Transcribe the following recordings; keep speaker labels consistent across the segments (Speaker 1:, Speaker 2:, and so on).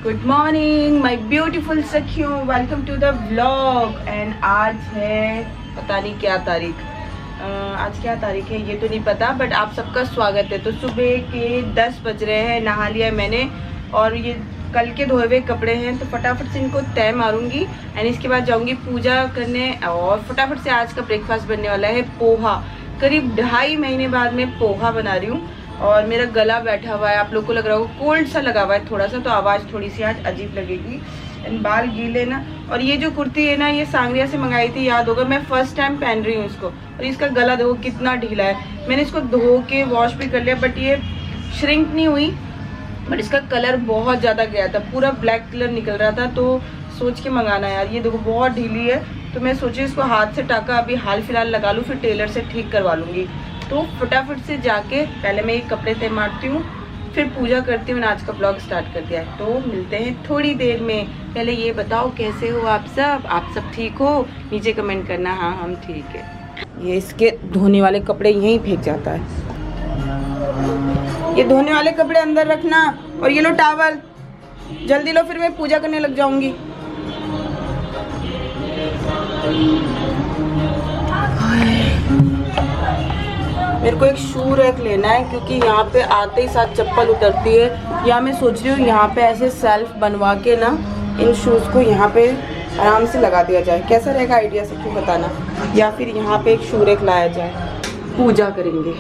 Speaker 1: Good morning my beautiful सखियों, welcome to the vlog. And आज है पता नहीं क्या तारीख, आज क्या तारीख है ये तो नहीं पता, बट आप सबका स्वागत है। तो सुबह के 10 बज रहे हैं, नहा लिया मैंने और ये कल के धोए हुए कपड़े हैं तो फटाफट से इनको तय मारूंगी एंड इसके बाद जाऊंगी पूजा करने और फटाफट से आज का ब्रेकफास्ट बनने वाला है पोहा। करीब 2.5 महीने बाद मैं पोहा बना रही हूँ और मेरा गला बैठा हुआ है, आप लोग को लग रहा होगा कोल्ड सा लगा हुआ है थोड़ा सा, तो आवाज़ थोड़ी सी आज अजीब लगेगी एंड बाल गीले ना। और ये जो कुर्ती है ना, ये सांगरिया से मंगाई थी, याद होगा, मैं फर्स्ट टाइम पहन रही हूँ इसको और इसका गला देखो कितना ढीला है। मैंने इसको धो के वॉश भी कर लिया बट ये श्रिंक नहीं हुई, बट इसका कलर बहुत ज़्यादा गया था, पूरा ब्लैक कलर निकल रहा था, तो सोच के मंगाना यार। ये देखो बहुत ढीली है, तो मैं सोची इसको हाथ से टाका अभी हाल फिलहाल लगा लूँ, फिर टेलर से ठीक करवा लूँगी। तो फटाफट से जाके पहले मैं ये कपड़े तय मारती हूँ, फिर पूजा करती हूँ। आज का ब्लॉग स्टार्ट कर दिया है, तो मिलते हैं थोड़ी देर में। पहले ये बताओ कैसे हो आप सब ठीक हो? नीचे कमेंट करना, हाँ हम ठीक है। ये इसके धोने वाले कपड़े यहीं फेंक जाता है, ये धोने वाले कपड़े अंदर रखना और ये लो टॉवल जल्दी लो, फिर मैं पूजा करने लग जाऊंगी। मेरे को एक शू रैक लेना है क्योंकि यहाँ पे आते ही साथ चप्पल उतरती है। या मैं सोच रही हूँ यहाँ पे ऐसे सेल्फ बनवा के ना इन शूज़ को यहाँ पे आराम से लगा दिया जाए। कैसा रहेगा आइडिया, से क्यों बताना। या फिर यहाँ पे एक शू रैक लाया जाए, पूजा करेंगे।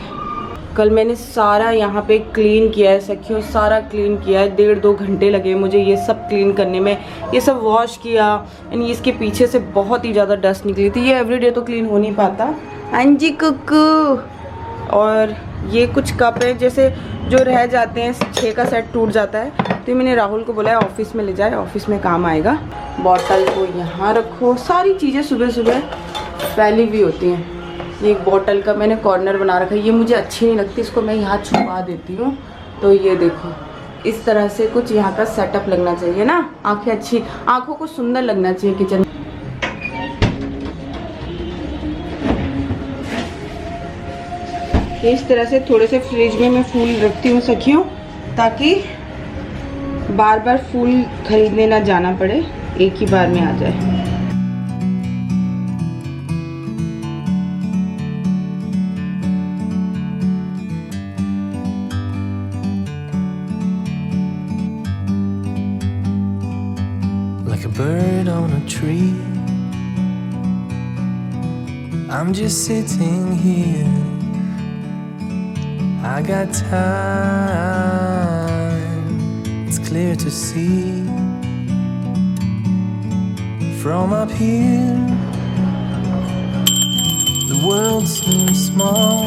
Speaker 1: कल मैंने सारा यहाँ पे क्लीन किया है सखियों, सारा क्लीन किया है, 1.5-2 घंटे लगे मुझे ये सब क्लीन करने में। ये सब वॉश किया एंड इसके पीछे से बहुत ही ज़्यादा डस्ट निकली थी, ये एवरीडे तो क्लीन हो नहीं पाता। हाँ जी कुकू। और ये कुछ कप है जैसे जो रह जाते हैं, 6 का सेट टूट जाता है, तो मैंने राहुल को बोला है ऑफिस में ले जाए, ऑफिस में काम आएगा। बॉटल को यहाँ रखो, सारी चीज़ें सुबह सुबह फैली हुई होती हैं। ये एक बॉटल का मैंने कॉर्नर बना रखा है, ये मुझे अच्छी नहीं लगती, इसको मैं यहाँ छुपा देती हूँ। तो ये देखो इस तरह से कुछ यहाँ का सेटअप लगना चाहिए ना, आंखें अच्छी, आंखों को सुंदर लगना चाहिए किचन। इस तरह से थोड़े से फ्रिज में मैं फूल रखती हूँ सखियों, ताकि बार बार फूल खरीदने ना जाना पड़े, एक ही बार में आ जाए।
Speaker 2: Like a bird on a tree, I'm just sitting here. I got time, it's clear to see. From up here, the world seems small.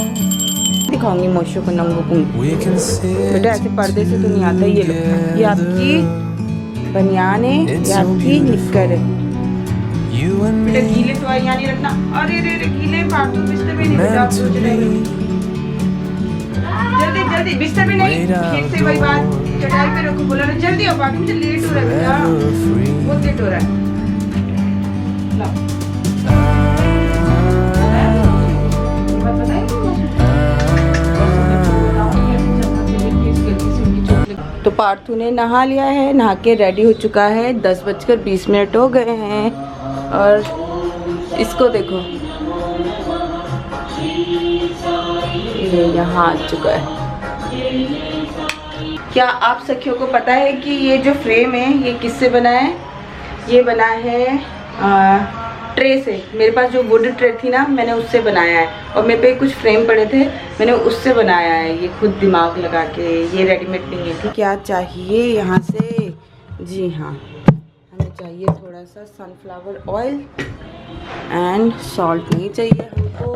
Speaker 1: दिखाऊंगी मोशो को नंगू कुंग।
Speaker 2: We can sit
Speaker 1: बेटा ऐसे पर्दे से तो नहीं आता, ये लो, ये आपकी बनियान है, ये आपकी निक्कर है। बेटा गीले तो यहाँ नहीं रखना, अरे रे रे गीले फालतू बिस्तर पे नहीं बेटा, जल्दी जल्दी बिस्तर पे नहीं, ठीक से वही बात, चटाई पे रखो, बोला ना जल्दी आओ बाकी, मुझे लेट हो रहा है बेटा, बहुत लेट हो रहा है। तो पार्थू ने नहा लिया है, नहा के रेडी हो चुका है, 10:20 हो गए हैं और इसको देखो ये यहाँ आ चुका है। क्या आप सखियों को पता है कि ये जो फ्रेम है ये किससे बना है? ये बना है ट्रे से। मेरे पास जो वुड ट्रे थी ना, मैंने उससे बनाया है और मेरे पे कुछ फ्रेम पड़े थे, मैंने उससे बनाया है ये खुद दिमाग लगा के, ये रेडीमेड नहीं है। ठीक, क्या चाहिए यहाँ से? जी हाँ, हमें चाहिए थोड़ा सा सनफ्लावर ऑयल एंड सॉल्ट नहीं चाहिए हमको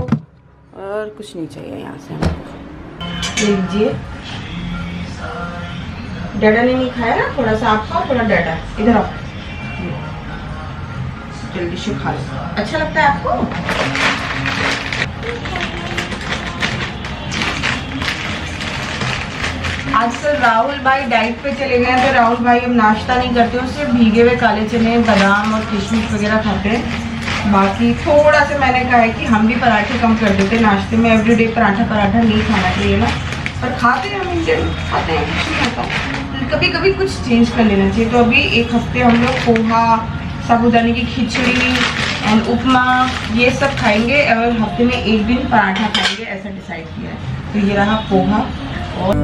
Speaker 1: और कुछ नहीं चाहिए यहाँ से हमको। लीजिए, डाटा नहीं खाया ना, थोड़ा सा आपका, थोड़ा डाटा, इधर आओ, जल्दी से खा लो। अच्छा लगता है आपको? आजकल राहुल भाई डाइट पे चले गए हैं, तो राहुल भाई अब नाश्ता नहीं करते हो, सिर्फ भीगे हुए काले चने, बादाम और किशमिश वगैरह खाते हैं। बाकी थोड़ा सा मैंने कहा है कि हम भी पराठे कम कर देते नाश्ते में, एवरीडे पराठा नहीं खाना चाहिए ना, पर खाते हैं हम, इंडियन खाते हैं, कुछ नहीं होता। कभी कभी कुछ चेंज कर लेना चाहिए। तो अभी एक हफ्ते हम लोग पोहा, साबूदाने की खिचड़ी एंड उपमा ये सब खाएंगे और हफ्ते में एक दिन पराठा खाएंगे, ऐसा डिसाइड किया है। तो ये रहा पोहा। और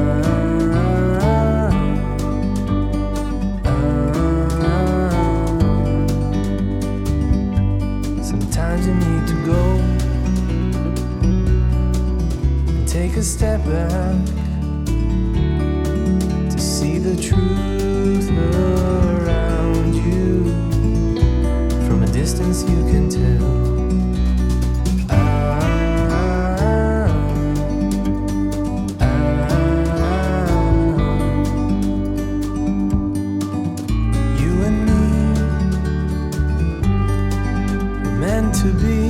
Speaker 2: Sometimes you need to go and take a step back to see the truth around you. From a distance you can tell. You and me were meant to be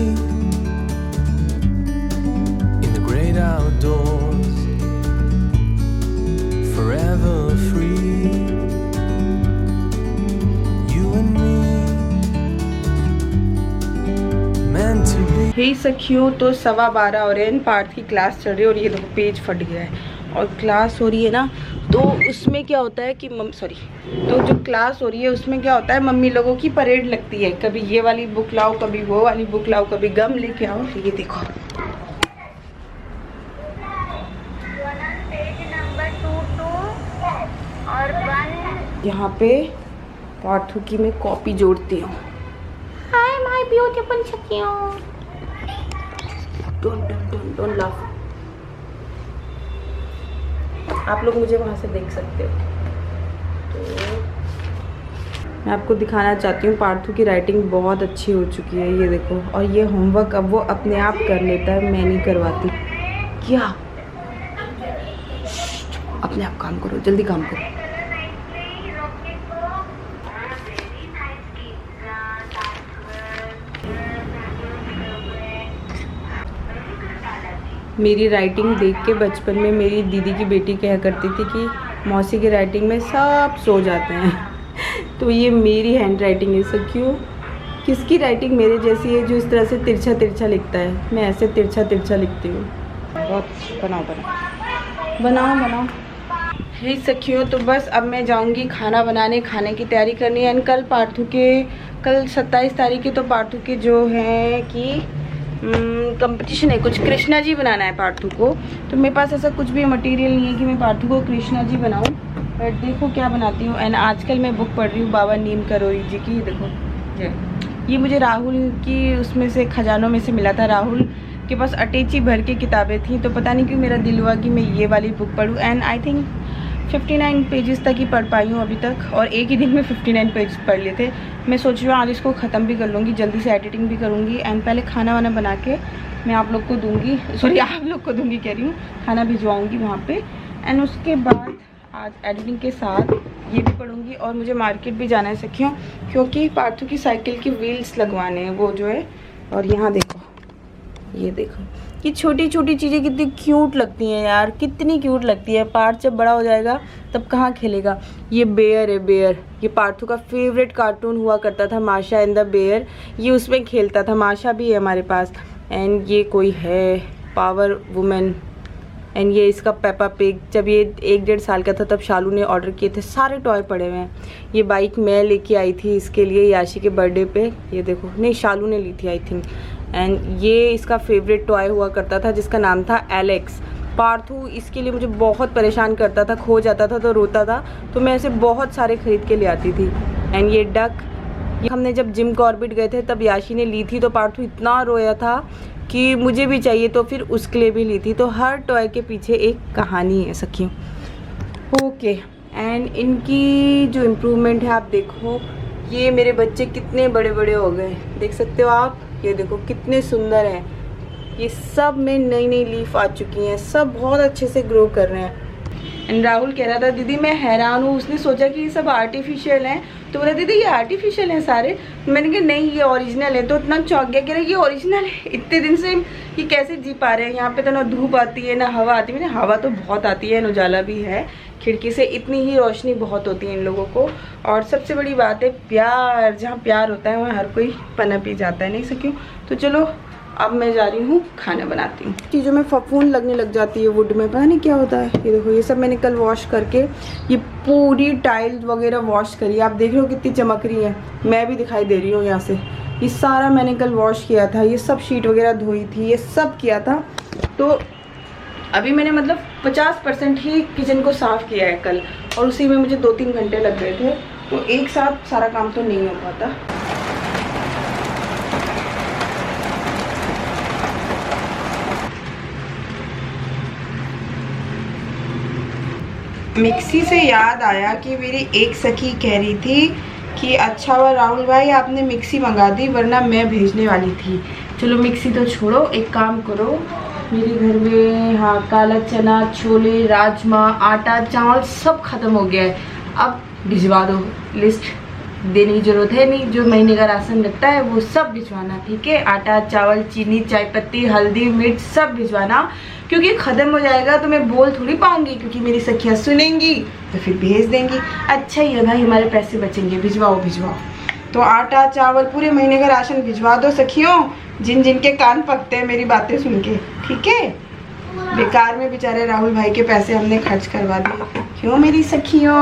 Speaker 2: in the great outdoors, forever free. You and me meant to be.
Speaker 1: हे सखियों, तो 12:15 हो रहे हैं, पार्थ की class चल रही है और ये देखो पेज फट गया है। और क्लास हो रही है ना, तो उसमें क्या होता है कि तो जो क्लास हो रही है उसमें क्या होता है, मम्मी लोगों की परेड लगती है। कभी ये वाली बुक लाओ, कभी वो वाली बुक लाओ, कभी गम लेके आओ। ये देखो यहाँ पे पार्थू की मैं कॉपी जोड़ती हूँ। हाय माय ब्यूटीफुल सखियों, डोंट लाफ। आप लोग मुझे वहाँ से देख सकते हो। तो मैं आपको दिखाना चाहती हूँ, पार्थू की राइटिंग बहुत अच्छी हो चुकी है, ये देखो। और ये होमवर्क अब वो अपने आप कर लेता है, मैं नहीं करवाती। क्या? अपने आप काम करो, जल्दी काम करो। मेरी राइटिंग देख के बचपन में मेरी दीदी की बेटी कहा करती थी कि मौसी की राइटिंग में सब सो जाते हैं। तो ये मेरी हैंड राइटिंग है सखियों। किसकी राइटिंग मेरे जैसी है जो इस तरह से तिरछा तिरछा लिखता है? मैं ऐसे तिरछा तिरछा लिखती हूँ। बहुत बनाओ। हे सखियों, तो बस अब मैं जाऊँगी खाना बनाने, खाने की तैयारी करनी है। कल 27 तारीख के तो पार्थू के जो है कि कंपटीशन है, कुछ कृष्णा जी बनाना है पार्थू को। तो मेरे पास ऐसा कुछ भी मटेरियल नहीं है कि मैं पार्थू को कृष्णा जी बनाऊं, बट देखो क्या बनाती हूँ। एंड आजकल मैं बुक पढ़ रही हूँ बाबा नीम करोरी जी की। देखो ये मुझे राहुल की उसमें से खजानों में से मिला था। राहुल के पास अटैची भर के किताबें थी, तो पता नहीं क्यों मेरा दिल हुआ कि मैं ये वाली बुक पढूं। एंड आई थिंक 59 पेजेस तक ही पढ़ पाई हूँ अभी तक, और एक ही दिन में 59 पेज पढ़ लिए थे। मैं सोच रही हूँ आज इसको ख़त्म भी कर लूँगी, जल्दी से एडिटिंग भी करूँगी। एंड पहले खाना वाना बना के मैं आप लोग को दूँगी, आप लोग को दूँगी कह रही हूँ, खाना भिजवाऊँगी वहाँ पे। एंड उसके बाद आज एडिटिंग के साथ ये भी पढ़ूँगी। और मुझे मार्केट भी जाना है सखियों, क्योंकि पार्थू की साइकिल की व्हील्स लगवाने हैं, वो जो है। और यहाँ देखो, ये देखो, ये छोटी छोटी चीज़ें कितनी क्यूट लगती हैं यार, कितनी क्यूट लगती है। पार्थ जब बड़ा हो जाएगा तब कहाँ खेलेगा। ये बेयर है, बेयर। ये पार्थू का फेवरेट कार्टून हुआ करता था, माशा एंड द बेयर। ये उसमें खेलता था। माशा भी है हमारे पास। एंड ये कोई है पावर वुमेन। एंड ये इसका पेपा पिग। जब ये 1-1.5 साल का था तब शालू ने ऑर्डर किए थे, सारे टॉय पड़े हुए हैं। ये बाइक मैं लेके आई थी इसके लिए याशी के बर्थडे पे। ये देखो, नहीं शालू ने ली थी आई थिंक। एंड ये इसका फेवरेट टॉय हुआ करता था जिसका नाम था एलेक्स। पार्थू इसके लिए मुझे बहुत परेशान करता था, खो जाता था तो रोता था, तो मैं ऐसे बहुत सारे ख़रीद के ले आती थी। एंड ये डक, ये हमने जब जिम कॉर्बेट गए थे तब याशी ने ली थी, तो पार्थू इतना रोया था कि मुझे भी चाहिए, तो फिर उसके लिए भी ली थी। तो हर टॉय के पीछे एक कहानी है सखियों। ओके, एंड इनकी जो इम्प्रूवमेंट है आप देखो, ये मेरे बच्चे कितने बड़े बड़े हो गए, देख सकते हो आप। ये देखो कितने सुंदर हैं। ये सब में नई नई लीफ आ चुकी हैं, सब बहुत अच्छे से ग्रो कर रहे हैं। एंड राहुल कह रहा था दीदी मैं हैरान हूँ, उसने सोचा कि ये सब आर्टिफिशियल हैं, तो बोला दीदी ये आर्टिफिशियल हैं सारे। मैंने कहा नहीं ये ओरिजिनल है। तो इतना चौंक गया, कह रहा ये ओरिजिनल है, इतने दिन से ये कैसे जी पा रहे हैं। यहाँ पे तो ना धूप आती है ना हवा आती है। मैंने हवा तो बहुत आती है, उजाला भी है खिड़की से, इतनी ही रोशनी बहुत होती है इन लोगों को। और सबसे बड़ी बात है प्यार, जहाँ प्यार होता है वहाँ हर कोई पनप ही जाता है, नहीं सकियों। तो चलो अब मैं जा रही हूँ खाना बनाती हूँ। चीज़ों में फफूंद लगने लग जाती है वुड में, पता नहीं क्या होता है। ये देखो ये सब मैंने कल वॉश करके ये पूरी टाइल्स वगैरह वॉश करी, आप देख रहे हो कितनी चमक रही है, मैं भी दिखाई दे रही हूँ यहाँ से। ये सारा मैंने कल वॉश किया था, ये सब शीट वगैरह धोई थी, ये सब किया था। तो अभी मैंने मतलब 50% ही किचन को साफ़ किया है कल, और उसी में मुझे 2-3 घंटे लग गए थे। तो एक साथ सारा काम तो नहीं हो पाता। मिक्सी से याद आया कि मेरी एक सखी कह रही थी कि अच्छा हुआ राहुल भाई आपने मिक्सी मंगा दी, वरना मैं भेजने वाली थी। चलो मिक्सी तो छोड़ो, एक काम करो, मेरे घर में हाँ काला चना, छोले, राजमा, आटा, चावल सब खत्म हो गया है। अब भिजवा दो, लिस्ट देने की ज़रूरत है नहीं, जो महीने का राशन लगता है वो सब भिजवाना, ठीक है। आटा, चावल, चीनी, चाय पत्ती, हल्दी, मिर्च सब भिजवाना, क्योंकि ख़त्म हो जाएगा तो मैं बोल थोड़ी पाऊंगी, क्योंकि मेरी सखियाँ सुनेंगी तो फिर भेज देंगी। अच्छा ही है भाई, हमारे पैसे बचेंगे, भिजवाओ भिजवाओ। तो आटा, चावल, पूरे महीने का राशन भिजवा दो सखियों, जिन जिन के कान पकते हैं मेरी बातें सुन के, ठीक है। बेकार में बेचारे राहुल भाई के पैसे हमने खर्च करवा दिए, क्यों मेरी सखियों।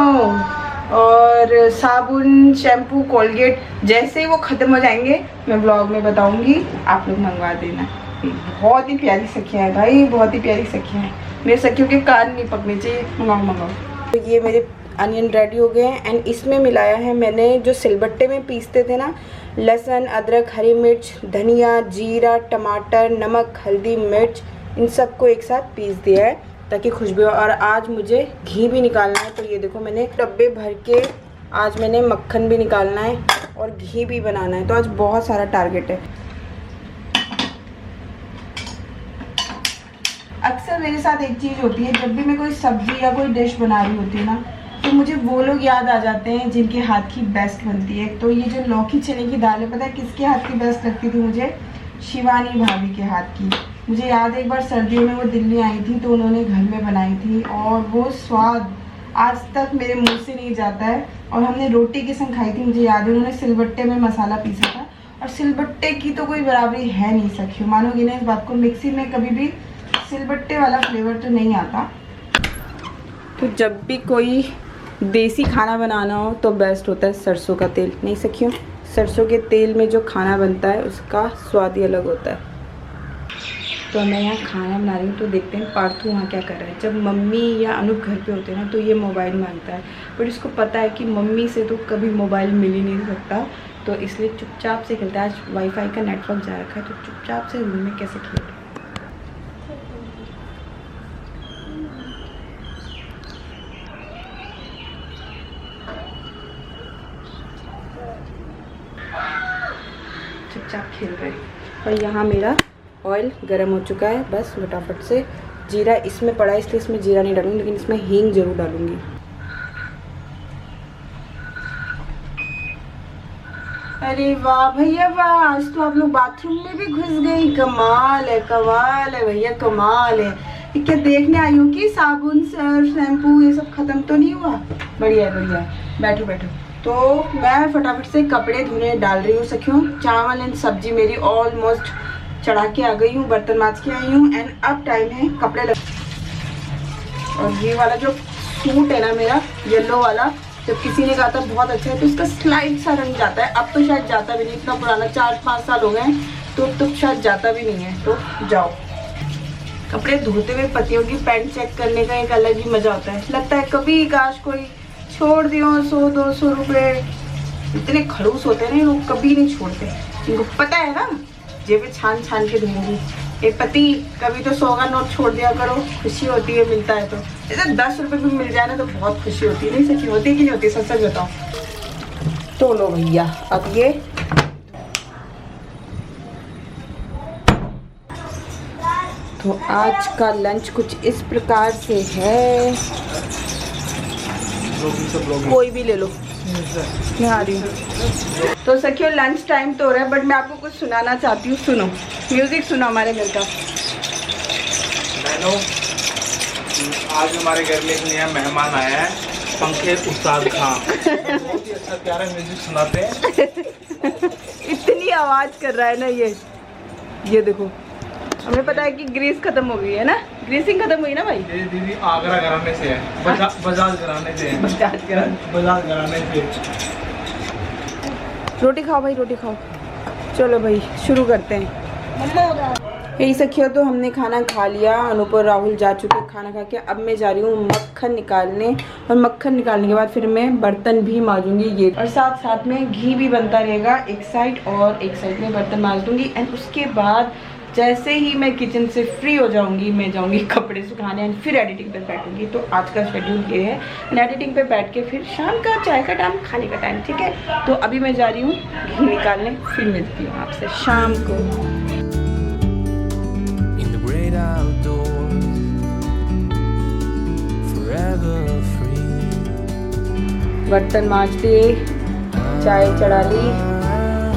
Speaker 1: और साबुन, शैम्पू, कोलगेट जैसे ही वो ख़त्म हो जाएंगे मैं व्लॉग में बताऊंगी, आप लोग मंगवा देना। बहुत ही प्यारी सखियाँ हैं भाई, बहुत ही प्यारी सखियाँ हैं। मेरे सखियों के कान नहीं पकने चाहिए, मंगाओ। तो ये मेरे अनियन रेडी हो गए हैं, एंड इसमें मिलाया है मैंने जो सिलबट्टे में पीसते थे ना, लहसुन, अदरक, हरी मिर्च, धनिया, जीरा, टमाटर, नमक, हल्दी, मिर्च, इन सबको एक साथ पीस दिया है ताकि खुशबू। और आज मुझे घी भी निकालना है, तो ये देखो मैंने डब्बे भर के आज मैंने मक्खन भी निकालना है और घी भी बनाना है। तो आज बहुत सारा टारगेट है। अक्सर मेरे साथ एक चीज़ होती है, जब भी मैं कोई सब्जी या कोई डिश बना रही होती है ना, तो मुझे वो लोग याद आ जाते हैं जिनके हाथ की बेस्ट बनती है। तो ये जो लौकी चने की दाल है, पता है किसके हाथ की बेस्ट लगती थी मुझे? शिवानी भाभी के हाथ की। मुझे याद है एक बार सर्दियों में वो दिल्ली आई थी तो उन्होंने घर में बनाई थी, और वो स्वाद आज तक मेरे मुंह से नहीं जाता है। और हमने रोटी के संग खाई थी, मुझे याद है उन्होंने सिलबट्टे में मसाला पीसा था, और सिलबट्टे की तो कोई बराबरी है नहीं सखियों, मानोगे ना इस बात को। मिक्सी में कभी भी सिलबट्टे वाला फ्लेवर तो नहीं आता। तो जब भी कोई देसी खाना बनाना हो तो बेस्ट होता है सरसों का तेल, नहीं सखियों? सरसों के तेल में जो खाना बनता है उसका स्वाद ही अलग होता है। तो मैं यहाँ खाना बना रही हूँ, तो देखते हैं पार्थू वहाँ क्या कर रहा है। जब मम्मी या अनूप घर पे होते हैं ना तो ये मोबाइल मांगता है, बट इसको पता है कि मम्मी से तो कभी मोबाइल मिल ही नहीं सकता, तो इसलिए चुपचाप से खेलता है। आज वाईफाई का नेटवर्क जा रखा है तो चुपचाप से रूम में कैसे खेल। चुपचाप खेल रहे हैं। और यहाँ मेरा ऑयल गर्म हो चुका है, बस फटाफट से जीरा इसमें पड़ा है, इसलिए इसमें जीरा नहीं डालूंगी, लेकिन इसमें हींग जरूर डालूंगी। अरे वाह भैया वाह, आज तो आप लोग बाथरूम में भी घुस गई, कमाल है भैया, कमाल है। ये क्या देखने आई हूँ कि साबुन, सर्फ, शैम्पू ये सब खत्म तो नहीं हुआ? बढ़िया बढ़िया, बैठो बैठो। तो मैं फटाफट से कपड़े धोने डाल रही हूँ सखियों। चावल एंड सब्जी मेरी ऑलमोस्ट चढ़ा के आ गई हूँ, बर्तन माज के आई हूँ, एंड अब टाइम है कपड़े लग। और ये वाला जो सूट है ना मेरा येलो वाला, जब किसी ने कहा था बहुत अच्छा है तो इसका स्लाइड सा रंग जाता है, अब तो शायद जाता भी नहीं, इतना पुराना 4-5 साल हो गए हैं तो शायद जाता भी नहीं है। तो जाओ, कपड़े धोते हुए पतियों की पैंट चेक करने का एक अलग ही मजा होता है। लगता है कभी काश कोई छोड़ दियो 100-200 रुपये। इतने खड़ूस होते हैं ना लोग, कभी नहीं छोड़ते, इनको पता है ना जेबें छान छान के धोंगी। ये पति कभी तो 100 का नोट छोड़ दिया करो, खुशी होती है मिलता है तो। ऐसे 10 रुपये भी मिल जाए ना तो बहुत खुशी होती है, नहीं सच्ची होती है कि नहीं होती? सच सच बताओ। तो लो भैया, अब ये तो आज का लंच कुछ इस प्रकार से है। कोई भी ले लो, मैं आ रही हूँ। तो सखियों लंच टाइम तो हो रहा है, बट मैं आपको कुछ सुनाना चाहती हूँ, सुनो। म्यूजिक सुनो हमारे घर का।
Speaker 3: आज हमारे घर में एक नया मेहमान आया है, पंखे उस्ताद खान। बहुत ही अच्छा प्यारा म्यूजिक सुनाते हैं।
Speaker 1: इतनी आवाज कर रहा है ना ये। ये देखो, हमें पता है कि ग्रीस खत्म हो गई है ना, ग्रीसिंग खत्म हुई ना भाई।
Speaker 3: ये दीदी आगरा घराने से है, बजाज घराने से है, बजाज घराने से।
Speaker 1: रोटी खाओ भाई, रोटी खाओ। चलो भाई शुरू करते हैं। यही सखियो, तो हमने खाना खा लिया, अनूप और राहुल जा चुके खाना खा के। अब मैं जा रही हूँ मक्खन निकालने, और मक्खन निकालने के बाद फिर मैं बर्तन भी मांजूंगी ये, और साथ साथ में घी भी बनता रहेगा एक साइड, और एक साइड में बर्तन मांज दूंगी। एंड उसके बाद जैसे ही मैं किचन से फ्री हो जाऊंगी, मैं जाऊंगी कपड़े सुखाने एंड फिर एडिटिंग पे बैठूंगी। तो आज का शेड्यूल ये है, एडिटिंग पे बैठ के फिर शाम का चाय का टाइम, खाने का टाइम, ठीक है। तो अभी मैं जा रही हूँ घी निकालने, फिर मिलती हूँ आपसे शाम को।
Speaker 2: In the great outdoors, forever free.
Speaker 1: बर्तन मांज दिए, चाय चढ़ा ली,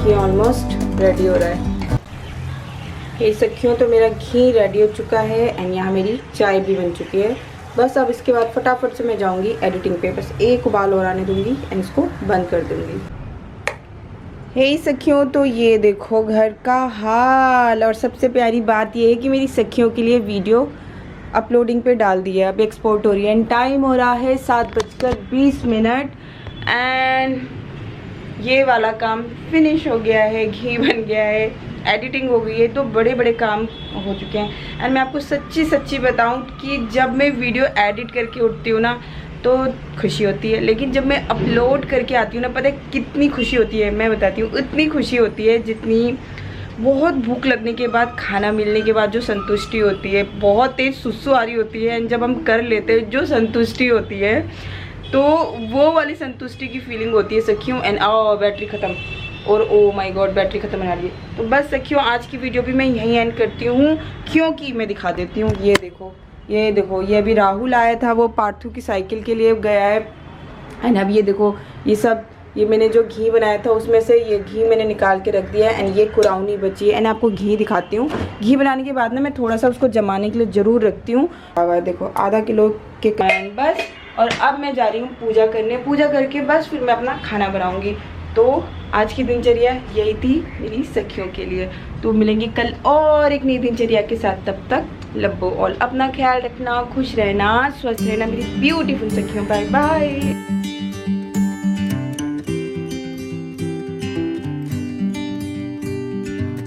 Speaker 1: घी ऑलमोस्ट रेडी हो रहा है। ये सखियों, तो मेरा घी रेडी हो चुका है एंड यहाँ मेरी चाय भी बन चुकी है। बस अब इसके बाद फटाफट से मैं जाऊँगी एडिटिंग पे, बस एक उबाल और आने दूँगी एंड इसको बंद कर दूँगी। हे सखियों, तो ये देखो घर का हाल, और सबसे प्यारी बात ये है कि मेरी सखियों के लिए वीडियो अपलोडिंग पे डाल दी है, अब एक्सपोर्ट हो रही है एंड टाइम हो रहा है 7:20 एंड ये वाला काम फिनिश हो गया है, घी बन गया है, एडिटिंग हो गई है, तो बड़े बड़े काम हो चुके हैं। एंड मैं आपको सच्ची बताऊं कि जब मैं वीडियो एडिट करके उठती हूँ ना तो खुशी होती है, लेकिन जब मैं अपलोड करके आती हूँ ना, पता है कितनी खुशी होती है, मैं बताती हूँ। इतनी खुशी होती है जितनी बहुत भूख लगने के बाद, खाना मिलने के बाद जो संतुष्टि होती है, बहुत तेज़ सुसु आ रही होती है एंड जब हम कर लेते हैं जो संतुष्टि होती है, तो वो वाली संतुष्टि की फीलिंग होती है सखियों। एंड बैटरी ख़त्म, और ओ माय गॉड बैटरी ख़त्म हो रही है। तो बस सखियों, आज की वीडियो भी मैं यहीं एंड करती हूँ, क्योंकि मैं दिखा देती हूँ। ये देखो, ये देखो, ये अभी राहुल आया था, वो पार्थू की साइकिल के लिए गया है। एंड अब ये देखो, ये सब, ये मैंने जो घी बनाया था उसमें से ये घी मैंने निकाल के रख दिया है एंड ये कुराउनी बची है। एंड आपको घी दिखाती हूँ। घी बनाने के बाद ना मैं थोड़ा सा उसको जमाने के लिए ज़रूर रखती हूँ। देखो आधा किलो के बस। और अब मैं जा रही हूँ पूजा करने, पूजा करके बस फिर मैं अपना खाना बनाऊँगी। तो आज की दिनचर्या यही थी मेरी सखियों के लिए। तो मिलेंगे कल और एक नई दिनचर्या के साथ, तब तक लब्बो ऑल, अपना ख्याल रखना, खुश रहना, स्वस्थ रहना मेरी ब्यूटीफुल सखियों। Bye bye.